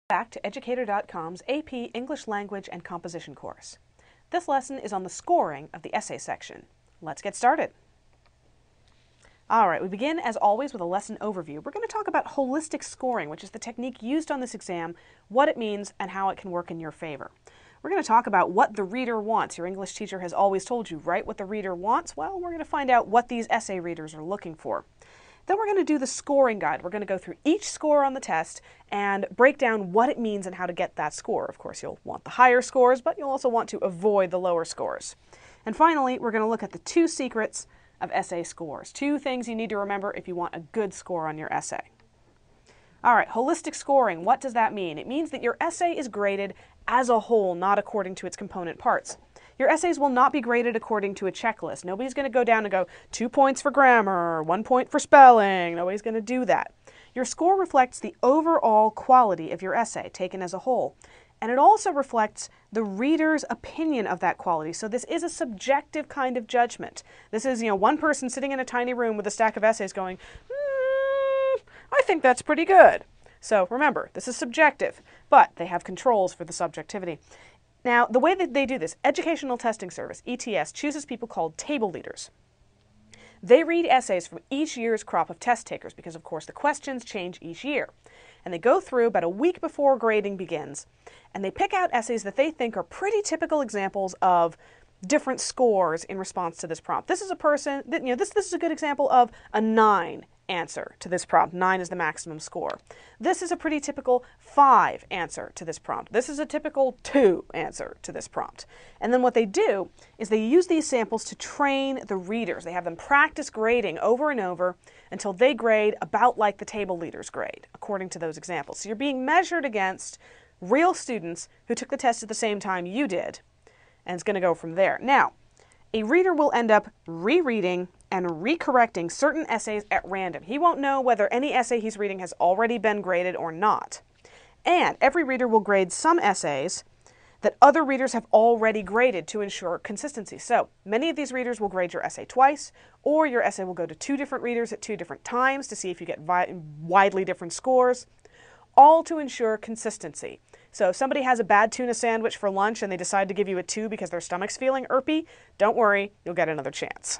Back to Educator.com's AP English Language and Composition course. This lesson is on the scoring of the essay section. Let's get started. Alright, we begin as always with a lesson overview. We're going to talk about holistic scoring, which is the technique used on this exam, what it means, and how it can work in your favor. We're going to talk about what the reader wants. Your English teacher has always told you, write what the reader wants. Well, we're going to find out what these essay readers are looking for. Then we're going to do the scoring guide. We're going to go through each score on the test and break down what it means and how to get that score. Of course, you'll want the higher scores, but you'll also want to avoid the lower scores. And finally, we're going to look at the 2 secrets of essay scores. 2 things you need to remember if you want a good score on your essay. All right, holistic scoring, what does that mean? It means that your essay is graded as a whole, not according to its component parts. Your essays will not be graded according to a checklist. Nobody's going to go down and go 2 points for grammar, 1 point for spelling. Nobody's going to do that. Your score reflects the overall quality of your essay taken as a whole. And it also reflects the reader's opinion of that quality. So this is a subjective kind of judgment. This is, one person sitting in a tiny room with a stack of essays going, I think that's pretty good. So remember, this is subjective, but they have controls for the subjectivity. Now, the way that they do this, Educational Testing Service, ETS, chooses people called table leaders. They read essays from each year's crop of test takers because, of course, the questions change each year. And they go through about a week before grading begins, and they pick out essays that they think are pretty typical examples of different scores in response to this prompt. This is a person, this is a good example of a 9 answer to this prompt. 9 is the maximum score. This is a pretty typical 5 answer to this prompt. This is a typical 2 answer to this prompt. And then what they do is they use these samples to train the readers. They have them practice grading over and over until they grade about like the table leaders grade, according to those examples. So you're being measured against real students who took the test at the same time you did, and it's going to go from there. Now, a reader will end up rereading and recorrecting certain essays at random. He won't know whether any essay he's reading has already been graded or not. And every reader will grade some essays that other readers have already graded to ensure consistency. So many of these readers will grade your essay twice, or your essay will go to 2 different readers at 2 different times to see if you get widely different scores, all to ensure consistency. So if somebody has a bad tuna sandwich for lunch and they decide to give you a 2 because their stomach's feeling irpy, don't worry, you'll get another chance.